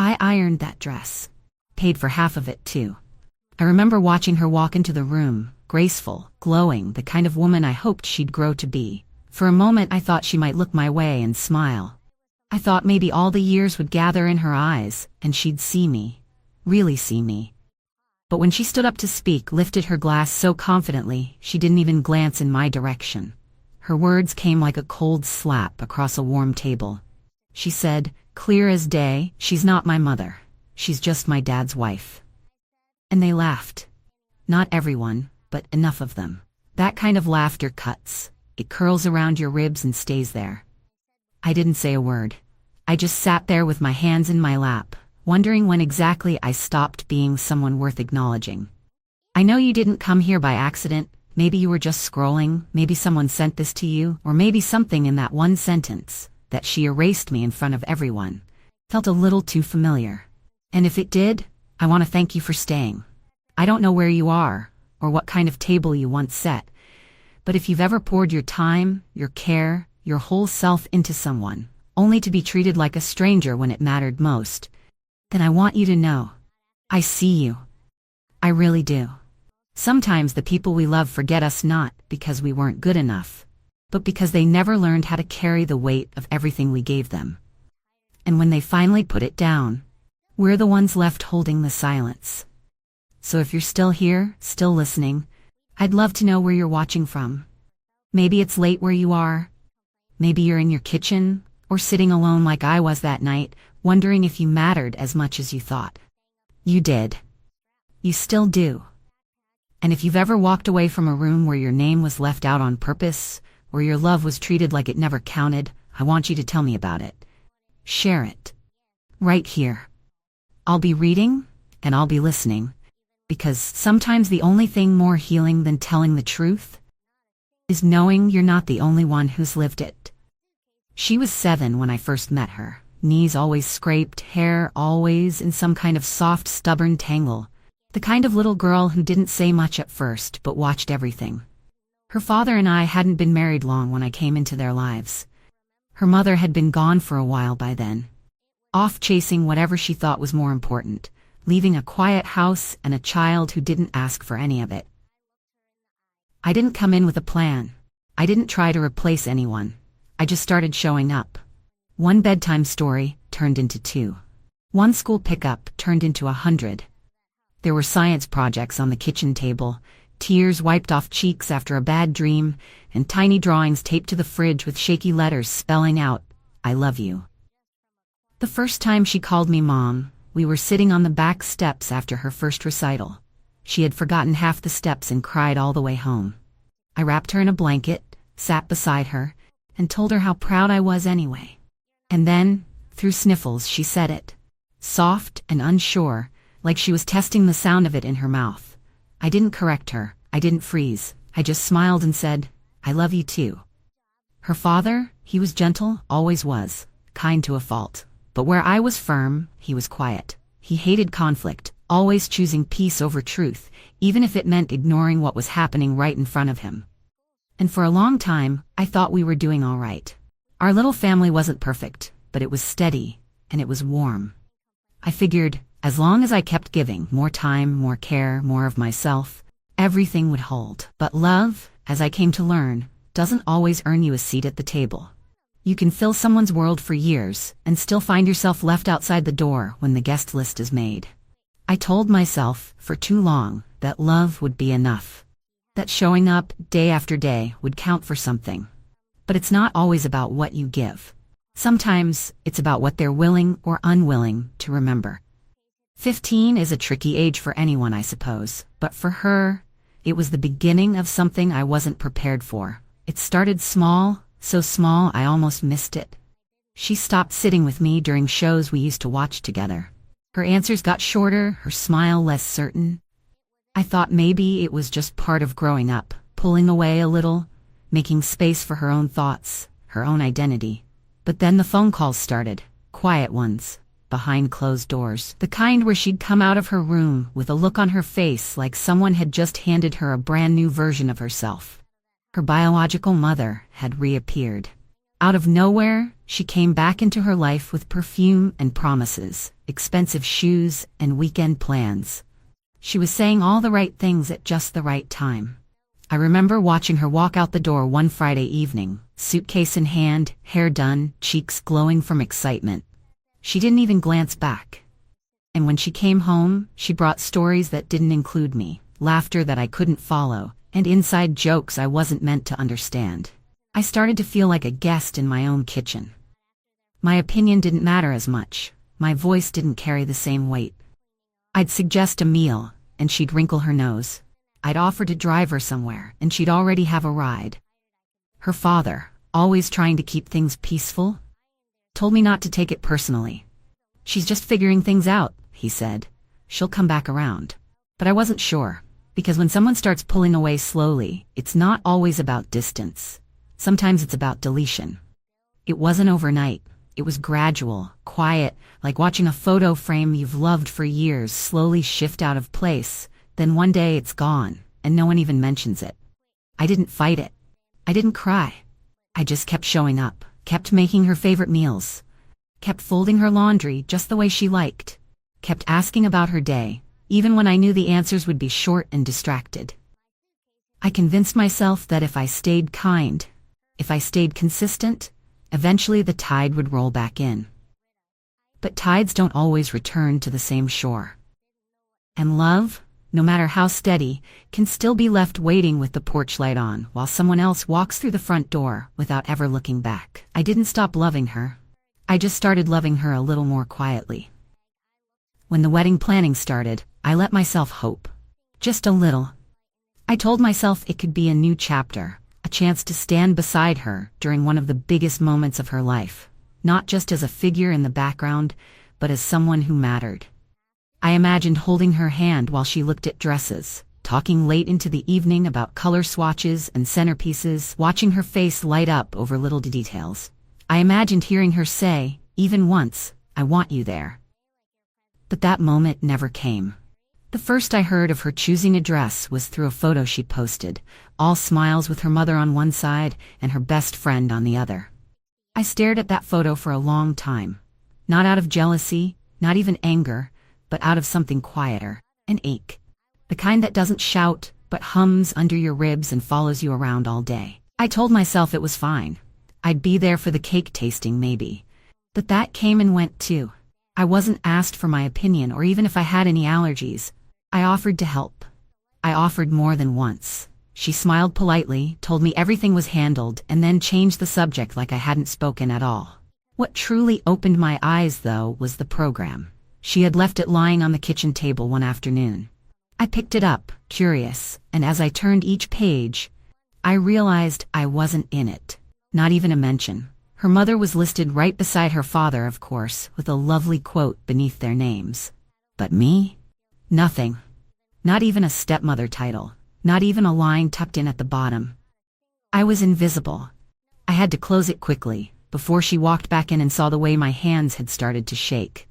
I ironed that dress. Paid for half of it, too. I remember watching her walk into the room, graceful, glowing, the kind of woman I hoped she'd grow to be. For a moment I thought she might look my way and smile. I thought maybe all the years would gather in her eyes, and she'd see me. Really see me. But when she stood up to speak, lifted her glass so confidently, she didn't even glance in my direction. Her words came like a cold slap across a warm table. She said, clear as day, she's not my mother. She's just my dad's wife. And they laughed. Not everyone, but enough of them. That kind of laughter cuts. It curls around your ribs and stays there. I didn't say a word. I just sat there with my hands in my lap, wondering when exactly I stopped being someone worth acknowledging. I know you didn't come here by accident. Maybe you were just scrolling, maybe someone sent this to you, or maybe something in that one sentence, that she erased me in front of everyone, felt a little too familiar. And if it did, I want to thank you for staying. I don't know where you are, or what kind of table you once set, but if you've ever poured your time, your care, your whole self into someone, only to be treated like a stranger when it mattered most, then I want you to know. I see you. I really do. Sometimes the people we love forget us not because we weren't good enough, but because they never learned how to carry the weight of everything we gave them. And when they finally put it down, we're the ones left holding the silence. So if you're still here, still listening, I'd love to know where you're watching from. Maybe it's late where you are. Maybe you're in your kitchen, or sitting alone like I was that night, wondering if you mattered as much as you thought. You did. You still do. And if you've ever walked away from a room where your name was left out on purpose, where your love was treated like it never counted, I want you to tell me about it. Share it. Right here. I'll be reading, and I'll be listening, because sometimes the only thing more healing than telling the truth is knowing you're not the only one who's lived it. She was 7 when I first met her, knees always scraped, hair always in some kind of soft, stubborn tangle. The kind of little girl who didn't say much at first but watched everything. Her father and I hadn't been married long when I came into their lives. Her mother had been gone for a while by then, off chasing whatever she thought was more important, leaving a quiet house and a child who didn't ask for any of it. I didn't come in with a plan. I didn't try to replace anyone. I just started showing up. One bedtime story turned into 2. One school pickup turned into 100. There were science projects on the kitchen table, tears wiped off cheeks after a bad dream, and tiny drawings taped to the fridge with shaky letters spelling out, I love you. The first time she called me Mom, we were sitting on the back steps after her first recital. She had forgotten half the steps and cried all the way home. I wrapped her in a blanket, sat beside her, and told her how proud I was anyway. And then, through sniffles, she said it. Soft and unsure, like she was testing the sound of it in her mouth. I didn't correct her. I didn't freeze. I just smiled and said, I love you too. Her father, he was gentle, always was, kind to a fault. But where I was firm, he was quiet. He hated conflict, always choosing peace over truth, even if it meant ignoring what was happening right in front of him. And for a long time, I thought we were doing all right. Our little family wasn't perfect, but it was steady, and it was warm. I figured, as long as I kept giving more time, more care, more of myself, everything would hold. But love, as I came to learn, doesn't always earn you a seat at the table. You can fill someone's world for years and still find yourself left outside the door when the guest list is made. I told myself, for too long, that love would be enough. That showing up, day after day, would count for something. But it's not always about what you give. Sometimes, it's about what they're willing or unwilling to remember. 15 is a tricky age for anyone, I suppose, but for her, it was the beginning of something I wasn't prepared for. It started small, so small I almost missed it. She stopped sitting with me during shows we used to watch together. Her answers got shorter, her smile less certain. I thought maybe it was just part of growing up, pulling away a little, making space for her own thoughts, her own identity. But then the phone calls started, quiet ones, behind closed doors, the kind where she'd come out of her room with a look on her face like someone had just handed her a brand new version of herself. Her biological mother had reappeared. Out of nowhere, she came back into her life with perfume and promises, expensive shoes and weekend plans. She was saying all the right things at just the right time. I remember watching her walk out the door one Friday evening, suitcase in hand, hair done, cheeks glowing from excitement. She didn't even glance back. And when she came home, she brought stories that didn't include me, laughter that I couldn't follow, and inside jokes I wasn't meant to understand. I started to feel like a guest in my own kitchen. My opinion didn't matter as much. My voice didn't carry the same weight. I'd suggest a meal, and she'd wrinkle her nose. I'd offer to drive her somewhere, and she'd already have a ride. Her father, always trying to keep things peaceful, told me not to take it personally. "She's just figuring things out," he said. "She'll come back around." But I wasn't sure, because when someone starts pulling away slowly, it's not always about distance. Sometimes it's about deletion. It wasn't overnight. It was gradual, quiet, like watching a photo frame you've loved for years slowly shift out of place. Then one day it's gone, and no one even mentions it. I didn't fight it. I didn't cry. I just kept showing up, kept making her favorite meals, kept folding her laundry just the way she liked, kept asking about her day, even when I knew the answers would be short and distracted. I convinced myself that if I stayed kind, if I stayed consistent, eventually the tide would roll back in. But tides don't always return to the same shore. And love, no matter how steady, can still be left waiting with the porch light on while someone else walks through the front door without ever looking back. I didn't stop loving her. I just started loving her a little more quietly. When the wedding planning started, I let myself hope. Just a little. I told myself it could be a new chapter, a chance to stand beside her during one of the biggest moments of her life, not just as a figure in the background, but as someone who mattered. I imagined holding her hand while she looked at dresses, talking late into the evening about color swatches and centerpieces, watching her face light up over little details. I imagined hearing her say, even once, "I want you there." But that moment never came. The first I heard of her choosing a dress was through a photo she posted, all smiles with her mother on one side and her best friend on the other. I stared at that photo for a long time, not out of jealousy, not even anger, but out of something quieter, an ache. The kind that doesn't shout, but hums under your ribs and follows you around all day. I told myself it was fine. I'd be there for the cake tasting maybe. But that came and went too. I wasn't asked for my opinion or even if I had any allergies. I offered to help. I offered more than once. She smiled politely, told me everything was handled, and then changed the subject like I hadn't spoken at all. What truly opened my eyes, though, was the program. She had left it lying on the kitchen table one afternoon. I picked it up, curious, and as I turned each page, I realized I wasn't in it. Not even a mention. Her mother was listed right beside her father, of course, with a lovely quote beneath their names. But me? Nothing. Not even a stepmother title. Not even a line tucked in at the bottom. I was invisible. I had to close it quickly, before she walked back in and saw the way my hands had started to shake.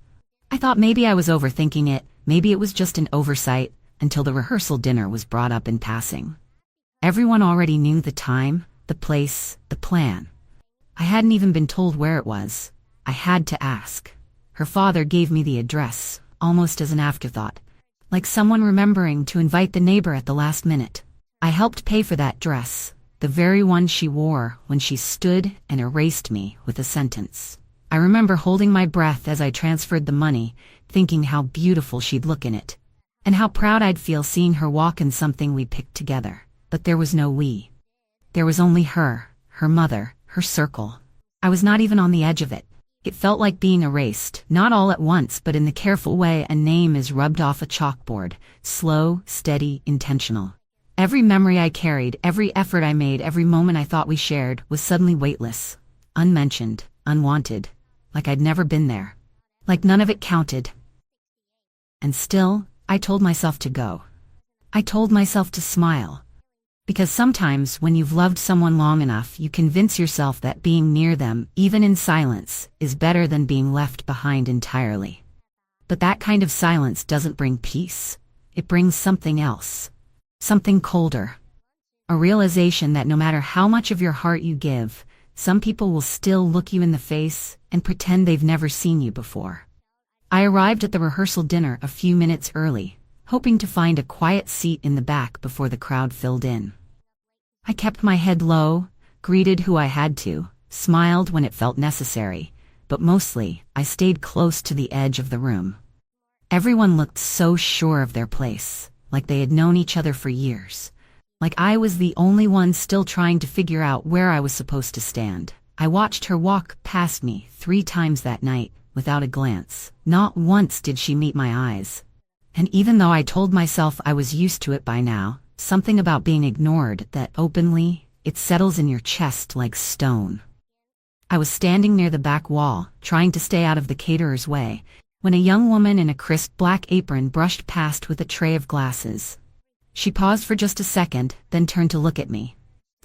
I thought maybe I was overthinking it, maybe it was just an oversight, until the rehearsal dinner was brought up in passing. Everyone already knew the time, the place, the plan. I hadn't even been told where it was. I had to ask. Her father gave me the address, almost as an afterthought, like someone remembering to invite the neighbor at the last minute. I helped pay for that dress, the very one she wore when she stood and erased me with a sentence. I remember holding my breath as I transferred the money, thinking how beautiful she'd look in it, and how proud I'd feel seeing her walk in something we picked together. But there was no we. There was only her mother, her circle. I was not even on the edge of it. It felt like being erased, not all at once, but in the careful way a name is rubbed off a chalkboard, slow, steady, intentional. Every memory I carried, every effort I made, every moment I thought we shared was suddenly weightless, unmentioned, unwanted, like I'd never been there, like none of it counted. And still, I told myself to go. I told myself to smile. Because sometimes when you've loved someone long enough, you convince yourself that being near them, even in silence, is better than being left behind entirely. But that kind of silence doesn't bring peace. It brings something else. Something colder. A realization that no matter how much of your heart you give, Some people will still look you in the face and pretend they've never seen you before. I arrived at the rehearsal dinner a few minutes early, hoping to find a quiet seat in the back before the crowd filled in. I kept my head low, greeted who I had to, smiled when it felt necessary, but mostly, I stayed close to the edge of the room. Everyone looked so sure of their place, like they had known each other for years. Like I was the only one still trying to figure out where I was supposed to stand. I watched her walk past me 3 times that night, without a glance. Not once did she meet my eyes. And even though I told myself I was used to it by now, something about being ignored that openly, it settles in your chest like stone. I was standing near the back wall, trying to stay out of the caterer's way, when a young woman in a crisp black apron brushed past with a tray of glasses. She paused for just a second, then turned to look at me.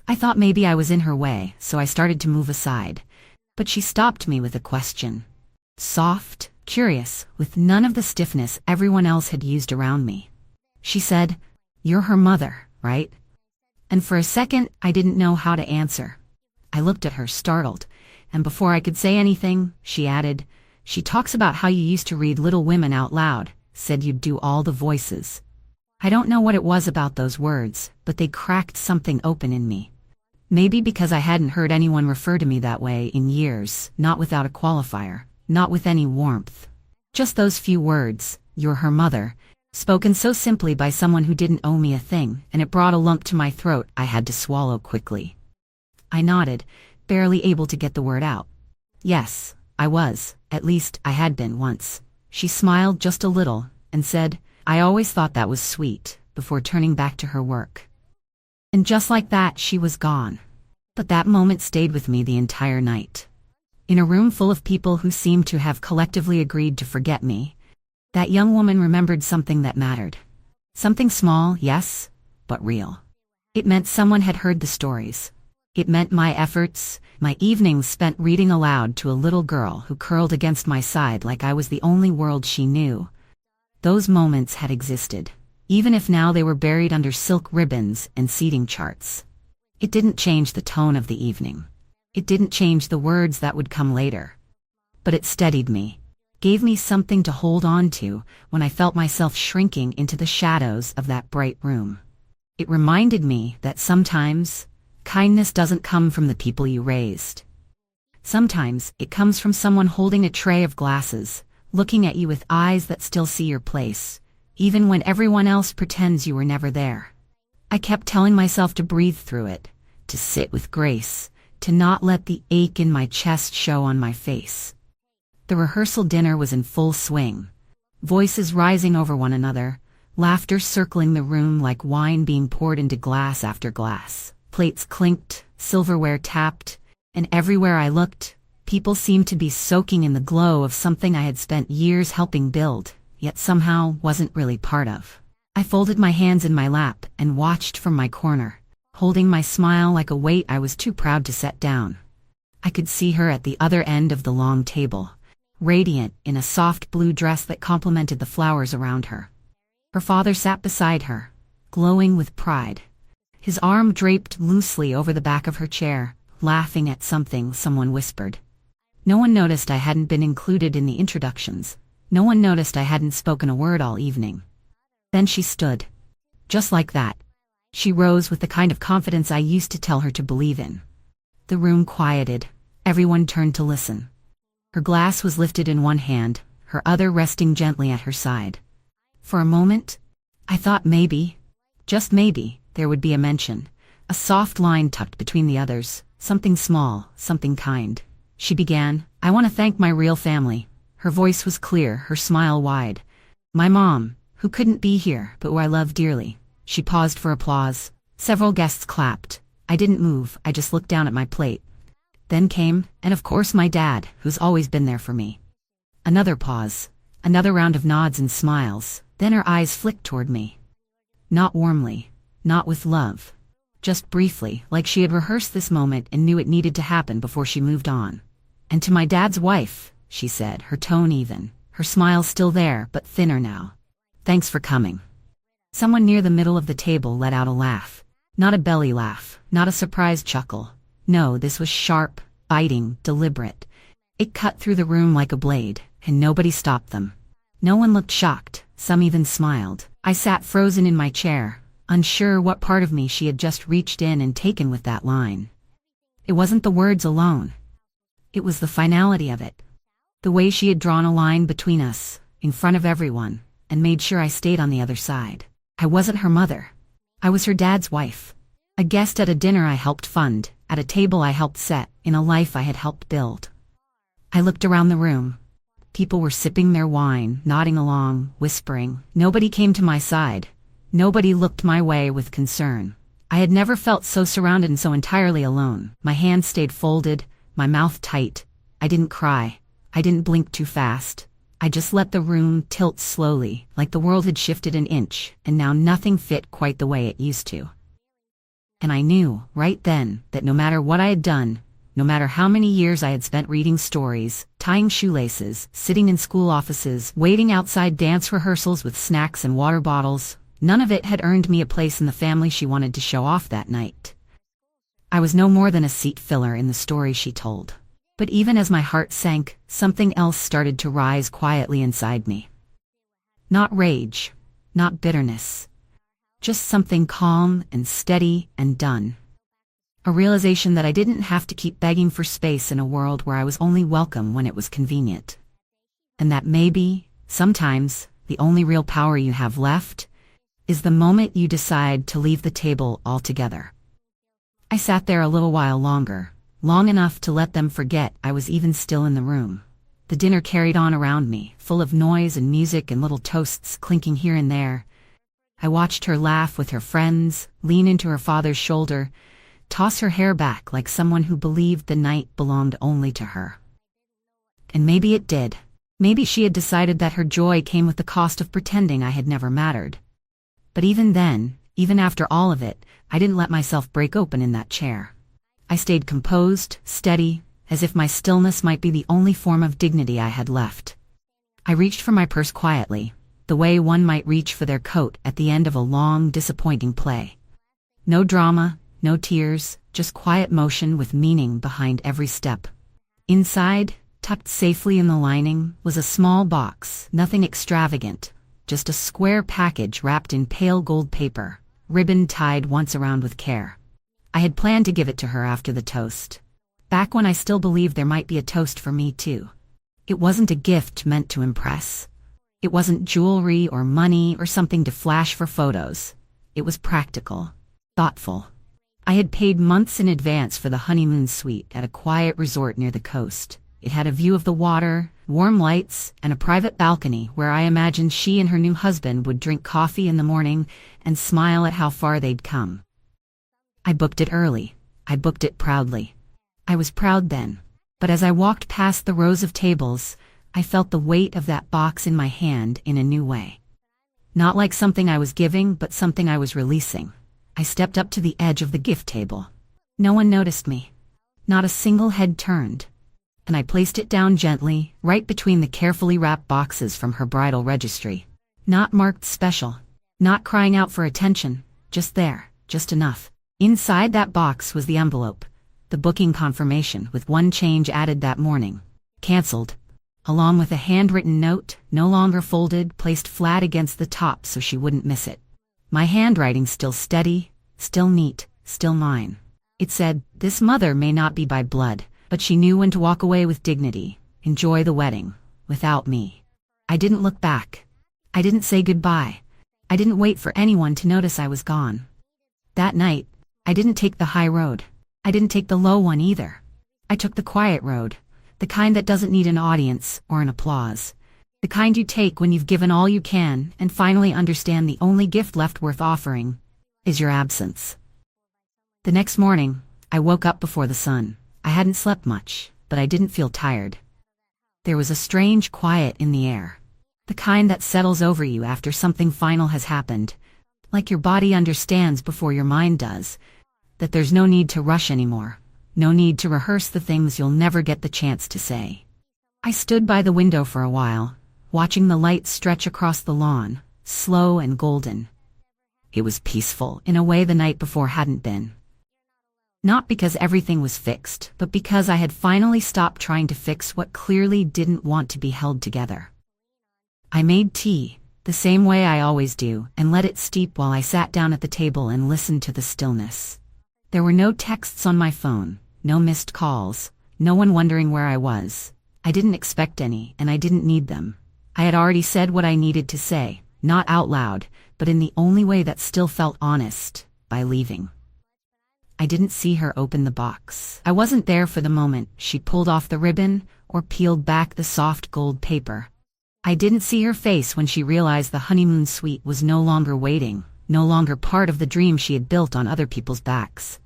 I thought maybe I was in her way, so I started to move aside. But she stopped me with a question. Soft, curious, with none of the stiffness everyone else had used around me. She said, "You're her mother, right?" And for a second, I didn't know how to answer. I looked at her, startled, and before I could say anything, she added, "She talks about how you used to read Little Women out loud, said you'd do all the voices." I don't know what it was about those words, but they cracked something open in me. Maybe because I hadn't heard anyone refer to me that way in years, not without a qualifier, not with any warmth. Just those few words, "You're her mother," spoken so simply by someone who didn't owe me a thing, and it brought a lump to my throat I had to swallow quickly. I nodded, barely able to get the word out. Yes, I was, at least I had been once. She smiled just a little, and said, "I always thought that was sweet," before turning back to her work. And just like that, she was gone. But that moment stayed with me the entire night. In a room full of people who seemed to have collectively agreed to forget me, that young woman remembered something that mattered. Something small, yes, but real. It meant someone had heard the stories. It meant my efforts, my evenings spent reading aloud to a little girl who curled against my side like I was the only world she knew. Those moments had existed, even if now they were buried under silk ribbons and seating charts. It didn't change the tone of the evening. It didn't change the words that would come later. But it steadied me, gave me something to hold on to when I felt myself shrinking into the shadows of that bright room. It reminded me that sometimes, kindness doesn't come from the people you raised. Sometimes, it comes from someone holding a tray of glasses, looking at you with eyes that still see your place, even when everyone else pretends you were never there. I kept telling myself to breathe through it, to sit with grace, to not let the ache in my chest show on my face. The rehearsal dinner was in full swing. Voices rising over one another, laughter circling the room like wine being poured into glass after glass. Plates clinked, silverware tapped, and everywhere I looked, people seemed to be soaking in the glow of something I had spent years helping build, yet somehow wasn't really part of. I folded my hands in my lap and watched from my corner, holding my smile like a weight I was too proud to set down. I could see her at the other end of the long table, radiant in a soft blue dress that complemented the flowers around her. Her father sat beside her, glowing with pride. His arm draped loosely over the back of her chair, laughing at something someone whispered. No one noticed I hadn't been included in the introductions. No one noticed I hadn't spoken a word all evening. Then she stood. Just like that. She rose with the kind of confidence I used to tell her to believe in. The room quieted. Everyone turned to listen. Her glass was lifted in one hand, her other resting gently at her side. For a moment, I thought maybe, just maybe, there would be a mention, a soft line tucked between the others, something small, something kind. She began, "I want to thank my real family." Her voice was clear, her smile wide. "My mom, who couldn't be here, but who I love dearly." She paused for applause. Several guests clapped. I didn't move, I just looked down at my plate. Then came, and of course my dad, who's always been there for me. Another pause. Another round of nods and smiles. Then her eyes flicked toward me. Not warmly. Not with love. Just briefly, like she had rehearsed this moment and knew it needed to happen before she moved on. "And to my dad's wife," she said, her tone even, her smile still there, but thinner now. "Thanks for coming." Someone near the middle of the table let out a laugh. Not a belly laugh, not a surprised chuckle. No, this was sharp, biting, deliberate. It cut through the room like a blade, and nobody stopped them. No one looked shocked, some even smiled. I sat frozen in my chair, unsure what part of me she had just reached in and taken with that line. It wasn't the words alone. It was the finality of it. The way she had drawn a line between us, in front of everyone, and made sure I stayed on the other side. I wasn't her mother. I was her dad's wife. A guest at a dinner I helped fund, at a table I helped set, in a life I had helped build. I looked around the room. People were sipping their wine, nodding along, whispering. Nobody came to my side. Nobody looked my way with concern. I had never felt so surrounded and so entirely alone. My hands stayed folded, my mouth tight. I didn't cry. I didn't blink too fast. I just let the room tilt slowly, like the world had shifted an inch, and now nothing fit quite the way it used to. And I knew, right then, that no matter what I had done, no matter how many years I had spent reading stories, tying shoelaces, sitting in school offices, waiting outside dance rehearsals with snacks and water bottles, none of it had earned me a place in the family she wanted to show off that night. I was no more than a seat filler in the story she told. But even as my heart sank, something else started to rise quietly inside me. Not rage, not bitterness. Just something calm and steady and done. A realization that I didn't have to keep begging for space in a world where I was only welcome when it was convenient. And that maybe, sometimes, the only real power you have left is the moment you decide to leave the table altogether. I sat there a little while longer, long enough to let them forget I was even still in the room. The dinner carried on around me, full of noise and music and little toasts clinking here and there. I watched her laugh with her friends, lean into her father's shoulder, toss her hair back like someone who believed the night belonged only to her. And maybe it did. Maybe she had decided that her joy came with the cost of pretending I had never mattered. But even then, even after all of it, I didn't let myself break open in that chair. I stayed composed, steady, as if my stillness might be the only form of dignity I had left. I reached for my purse quietly, the way one might reach for their coat at the end of a long, disappointing play. No drama, no tears, just quiet motion with meaning behind every step. Inside, tucked safely in the lining, was a small box, nothing extravagant, just a square package wrapped in pale gold paper, ribbon tied once around with care. I had planned to give it to her after the toast. Back when I still believed there might be a toast for me too. It wasn't a gift meant to impress. It wasn't jewelry or money or something to flash for photos. It was practical, thoughtful. I had paid months in advance for the honeymoon suite at a quiet resort near the coast. It had a view of the water, warm lights, and a private balcony where I imagined she and her new husband would drink coffee in the morning and smile at how far they'd come. I booked it early. I booked it proudly. I was proud then. But as I walked past the rows of tables, I felt the weight of that box in my hand in a new way. Not like something I was giving, but something I was releasing. I stepped up to the edge of the gift table. No one noticed me. Not a single head turned. And I placed it down gently, right between the carefully wrapped boxes from her bridal registry. Not marked special. Not crying out for attention. Just there, just enough. Inside that box was the envelope. The booking confirmation with one change added that morning. Cancelled. Along with a handwritten note, no longer folded, placed flat against the top so she wouldn't miss it. My handwriting still steady, still neat, still mine. It said, "This mother may not be by blood, but she knew when to walk away with dignity, enjoy the wedding, without me." I didn't look back. I didn't say goodbye. I didn't wait for anyone to notice I was gone. That night, I didn't take the high road. I didn't take the low one either. I took the quiet road, the kind that doesn't need an audience or an applause. The kind you take when you've given all you can and finally understand the only gift left worth offering is your absence. The next morning, I woke up before the sun. I hadn't slept much, but I didn't feel tired. There was a strange quiet in the air, the kind that settles over you after something final has happened, like your body understands before your mind does, that there's no need to rush anymore, no need to rehearse the things you'll never get the chance to say. I stood by the window for a while, watching the light stretch across the lawn, slow and golden. It was peaceful in a way the night before hadn't been. Not because everything was fixed, but because I had finally stopped trying to fix what clearly didn't want to be held together. I made tea, the same way I always do, and let it steep while I sat down at the table and listened to the stillness. There were no texts on my phone, no missed calls, no one wondering where I was. I didn't expect any, and I didn't need them. I had already said what I needed to say, not out loud, but in the only way that still felt honest, by leaving. I didn't see her open the box. I wasn't there for the moment she pulled off the ribbon or peeled back the soft gold paper. I didn't see her face when she realized the honeymoon suite was no longer waiting, no longer part of the dream she had built on other people's backs.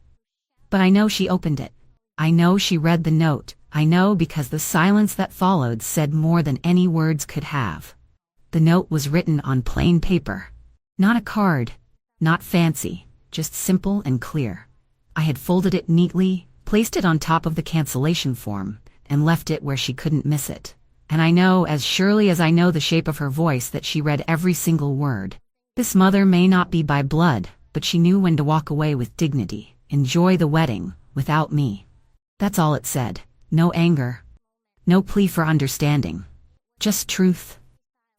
But I know she opened it. I know she read the note. I know because the silence that followed said more than any words could have. The note was written on plain paper. Not a card. Not fancy. Just simple and clear. I had folded it neatly, placed it on top of the cancellation form, and left it where she couldn't miss it. And I know, as surely as I know the shape of her voice, that she read every single word. This mother may not be by blood, but she knew when to walk away with dignity, enjoy the wedding, without me. That's all it said. No anger. No plea for understanding. Just truth.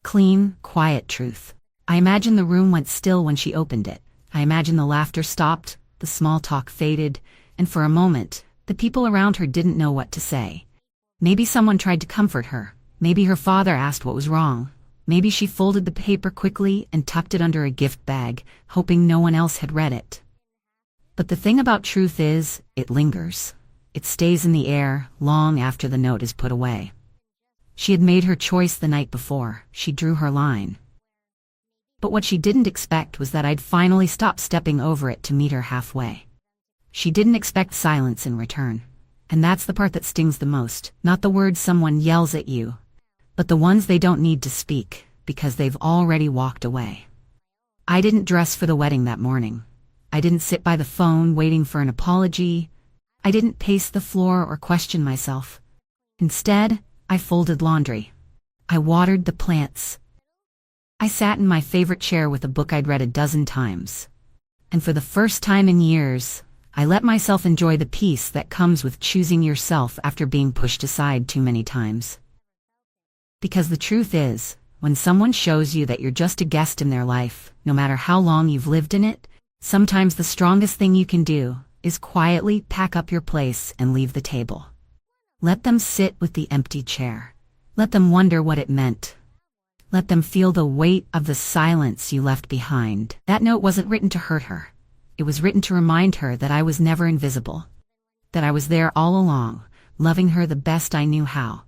Clean, quiet truth. I imagine the room went still when she opened it. I imagine the laughter stopped, the small talk faded, and for a moment, the people around her didn't know what to say. Maybe someone tried to comfort her. Maybe her father asked what was wrong. Maybe she folded the paper quickly and tucked it under a gift bag, hoping no one else had read it. But the thing about truth is, it lingers. It stays in the air long after the note is put away. She had made her choice the night before. She drew her line. But what she didn't expect was that I'd finally stopped stepping over it to meet her halfway. She didn't expect silence in return. And that's the part that stings the most. Not the words someone yells at you, but the ones they don't need to speak, because they've already walked away. I didn't dress for the wedding that morning. I didn't sit by the phone waiting for an apology. I didn't pace the floor or question myself. Instead, I folded laundry. I watered the plants. I sat in my favorite chair with a book I'd read a dozen times. And for the first time in years, I let myself enjoy the peace that comes with choosing yourself after being pushed aside too many times. Because the truth is, when someone shows you that you're just a guest in their life, no matter how long you've lived in it, sometimes the strongest thing you can do is quietly pack up your place and leave the table. Let them sit with the empty chair. Let them wonder what it meant. Let them feel the weight of the silence you left behind. That note wasn't written to hurt her. It was written to remind her that I was never invisible. That I was there all along, loving her the best I knew how.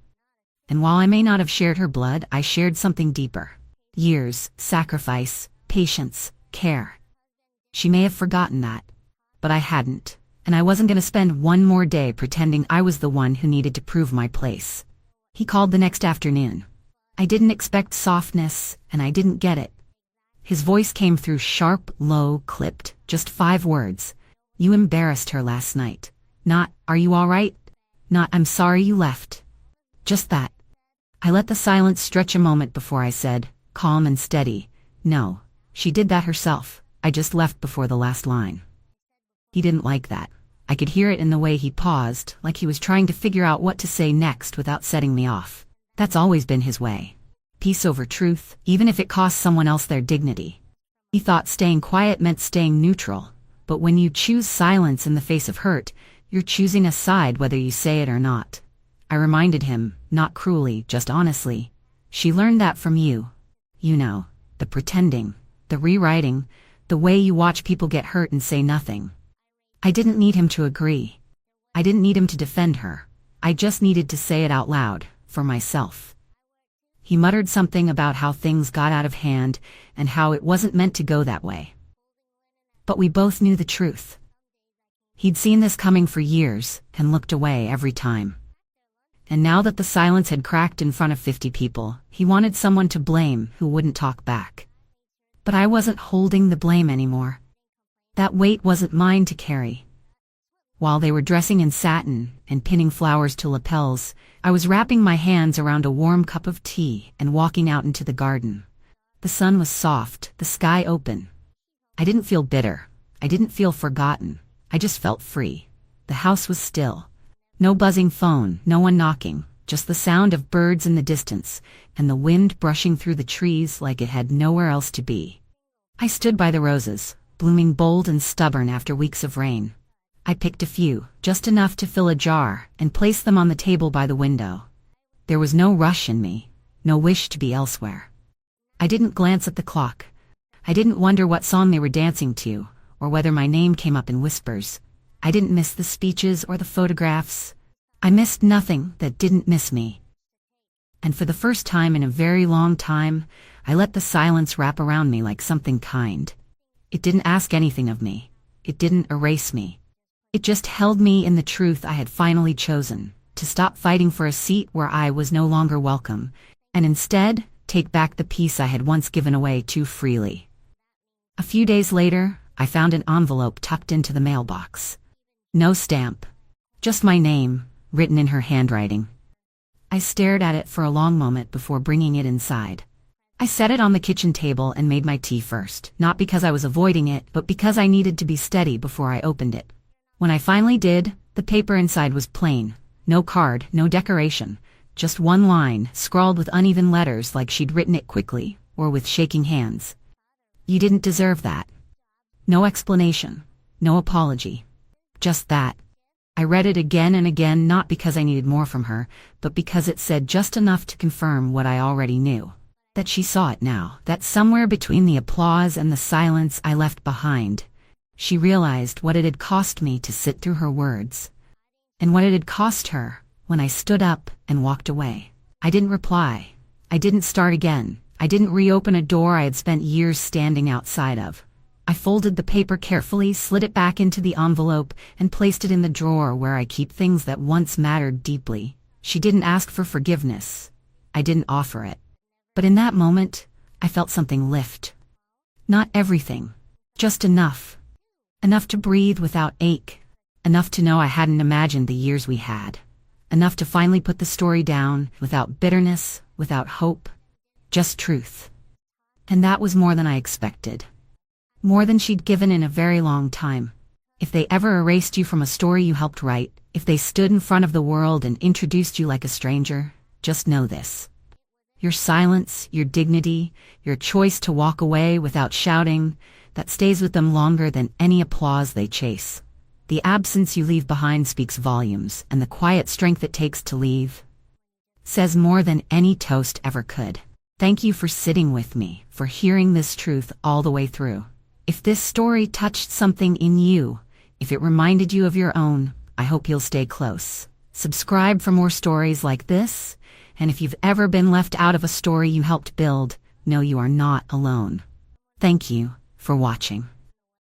And while I may not have shared her blood, I shared something deeper. Years, sacrifice, patience, care. She may have forgotten that, but I hadn't, and I wasn't going to spend one more day pretending I was the one who needed to prove my place. He called the next afternoon. I didn't expect softness, and I didn't get it. His voice came through sharp, low, clipped, just 5 words. You embarrassed her last night. Not, are you all right? Not, I'm sorry you left. Just that. I let the silence stretch a moment before I said, calm and steady, no, she did that herself. I just left before the last line. He didn't like that. I could hear it in the way he paused, like he was trying to figure out what to say next without setting me off. That's always been his way. Peace over truth, even if it costs someone else their dignity. He thought staying quiet meant staying neutral, but when you choose silence in the face of hurt, you're choosing a side whether you say it or not. I reminded him, not cruelly, just honestly. She learned that from you. You know, the pretending, the rewriting, the way you watch people get hurt and say nothing. I didn't need him to agree. I didn't need him to defend her. I just needed to say it out loud, for myself. He muttered something about how things got out of hand and how it wasn't meant to go that way. But we both knew the truth. He'd seen this coming for years and looked away every time. And now that the silence had cracked in front of 50 people, he wanted someone to blame who wouldn't talk back. But I wasn't holding the blame anymore. That weight wasn't mine to carry. While they were dressing in satin and pinning flowers to lapels, I was wrapping my hands around a warm cup of tea and walking out into the garden. The sun was soft, the sky open. I didn't feel bitter. I didn't feel forgotten. I just felt free. The house was still. No buzzing phone, no one knocking, just the sound of birds in the distance, and the wind brushing through the trees like it had nowhere else to be. I stood by the roses, blooming bold and stubborn after weeks of rain. I picked a few, just enough to fill a jar, and placed them on the table by the window. There was no rush in me, no wish to be elsewhere. I didn't glance at the clock. I didn't wonder what song they were dancing to, or whether my name came up in whispers. I didn't miss the speeches or the photographs. I missed nothing that didn't miss me. And for the first time in a very long time, I let the silence wrap around me like something kind. It didn't ask anything of me. It didn't erase me. It just held me in the truth I had finally chosen, to stop fighting for a seat where I was no longer welcome, and instead take back the peace I had once given away too freely. A few days later, I found an envelope tucked into the mailbox. No stamp. Just my name, written in her handwriting. I stared at it for a long moment before bringing it inside. I set it on the kitchen table and made my tea first, not because I was avoiding it, but because I needed to be steady before I opened it. When I finally did, the paper inside was plain. No card, no decoration. Just one line, scrawled with uneven letters like she'd written it quickly, or with shaking hands. You didn't deserve that. No explanation. No apology. Just that. I read it again and again, not because I needed more from her, but because it said just enough to confirm what I already knew. That she saw it now, that somewhere between the applause and the silence I left behind, she realized what it had cost me to sit through her words. And what it had cost her when I stood up and walked away. I didn't reply. I didn't start again. I didn't reopen a door I had spent years standing outside of. I folded the paper carefully, slid it back into the envelope, and placed it in the drawer where I keep things that once mattered deeply. She didn't ask for forgiveness. I didn't offer it. But in that moment, I felt something lift. Not everything. Just enough. Enough to breathe without ache. Enough to know I hadn't imagined the years we had. Enough to finally put the story down, without bitterness, without hope. Just truth. And that was more than I expected. More than she'd given in a very long time. If they ever erased you from a story you helped write, if they stood in front of the world and introduced you like a stranger, just know this. Your silence, your dignity, your choice to walk away without shouting, that stays with them longer than any applause they chase. The absence you leave behind speaks volumes, and the quiet strength it takes to leave says more than any toast ever could. Thank you for sitting with me, for hearing this truth all the way through. If this story touched something in you, if it reminded you of your own, I hope you'll stay close. Subscribe for more stories like this, and if you've ever been left out of a story you helped build, know you are not alone. Thank you for watching.